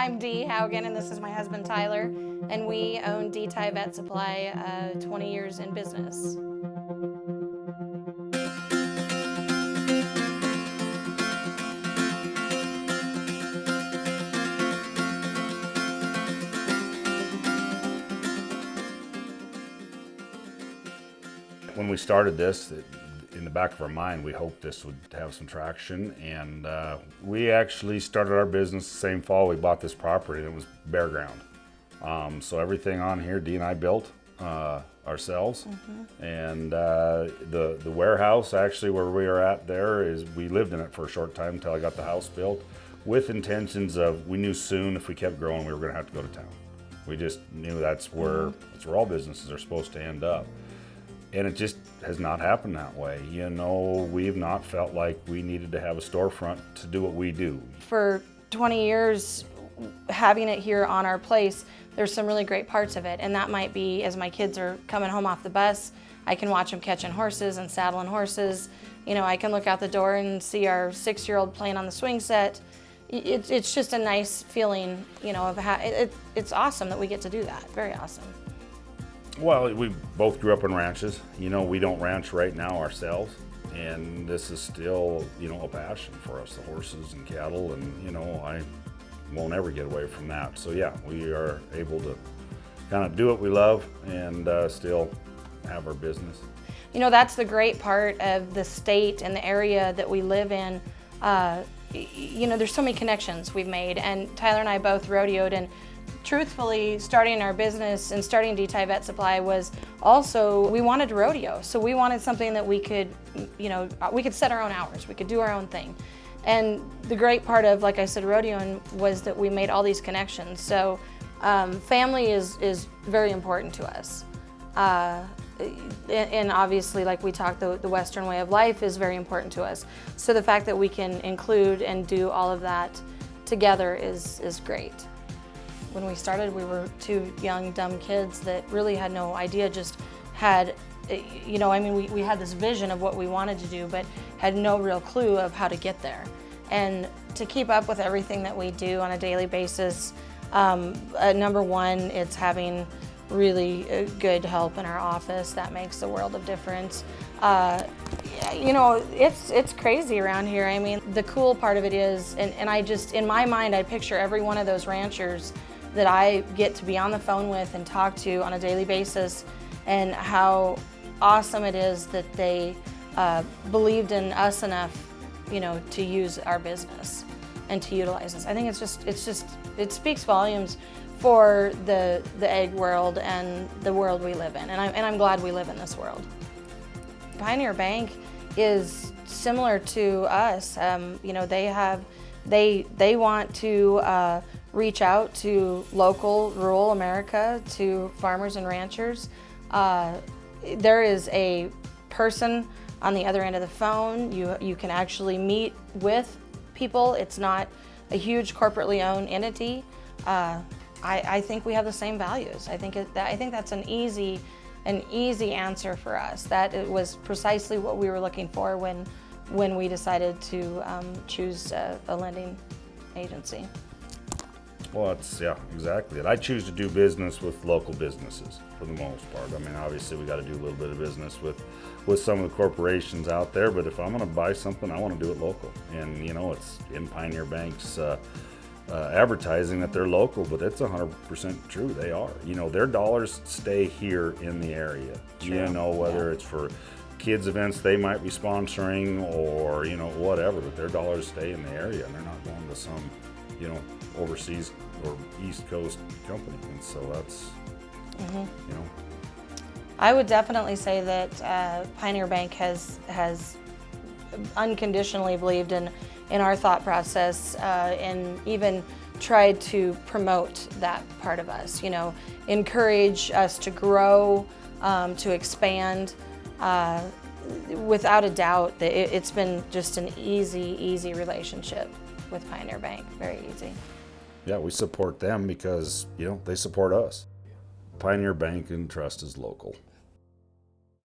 I'm Dee Haugen, and this is my husband Tyler, and we own DeyTye Vet Supply, 20 years in business. When we started this, in the back of our mind, we hoped this would have some traction, and we actually started our business the same fall we bought this property, and it was bare ground. So everything on here, Dee and I built ourselves, and the warehouse actually where we are at there is, we lived in it for a short time until I got the house built, with intentions of, we knew soon if we kept growing we were going to have to go to town. We just knew that's where all businesses are supposed to end up. And it just has not happened that way. You know, we've not felt like we needed to have a storefront to do what we do. For 20 years, having it here on our place, there's some really great parts of it. And that might be, as my kids are coming home off the bus, I can watch them catching horses and saddling horses. You know, I can look out the door and see our 6-year-old playing on the swing set. It's just a nice feeling, you know, of it's awesome that we get to do that. Very awesome. Well, we both grew up in ranches. You know, we don't ranch right now ourselves, and this is still, you know, a passion for us, the horses and cattle, and, you know, I won't ever get away from that. So yeah, we are able to kind of do what we love and still have our business. You know, that's the great part of the state and the area that we live in. You know, there's so many connections we've made, and Tyler and I both rodeoed, and truthfully, starting our business and starting DeyTye Vet Supply was also, we wanted to rodeo. So we wanted something that we could, you know, we could set our own hours, we could do our own thing. And the great part of, like I said, rodeoing was that we made all these connections. So family is very important to us. And obviously, like we talked, the Western way of life is very important to us. So the fact that we can include and do all of that together is great. When we started, we were two young, dumb kids that really had no idea, just had, you know, I mean, we had this vision of what we wanted to do, but had no real clue of how to get there. And to keep up with everything that we do on a daily basis, number one, it's having really good help in our office. That makes a world of difference. You know, it's crazy around here. I mean, the cool part of it is, and I just, in my mind, I picture every one of those ranchers that I get to be on the phone with and talk to on a daily basis, and how awesome it is that they believed in us enough, you know, to use our business and to utilize us. I think it speaks volumes for the egg world and the world we live in, and I'm glad we live in this world. Pioneer Bank is similar to us. You know, they want to reach out to local rural America, to farmers and ranchers. There is a person on the other end of the phone. You can actually meet with people. It's not a huge corporately owned entity. I think we have the same values. I think that's an easy answer for us. That it was precisely what we were looking for when we decided to choose a lending agency. Well, that's, yeah, exactly it. I choose to do business with local businesses for the most part. I mean, obviously we got to do a little bit of business with some of the corporations out there, but if I'm going to buy something, I want to do it local. And, you know, it's in Pioneer Bank's advertising that they're local, but it's 100% true. They are. You know, their dollars stay here in the area. True. You know, whether it's for kids events they might be sponsoring, or, you know, whatever, but their dollars stay in the area, and they're not going to some, you know, overseas or East Coast company. And so that's, you know. I would definitely say that Pioneer Bank has unconditionally believed in our thought process, and even tried to promote that part of us, you know, encourage us to grow, to expand. Without a doubt, it's been just an easy relationship with Pioneer Bank, very easy. Yeah, we support them because, you know, they support us. Pioneer Bank and Trust is local.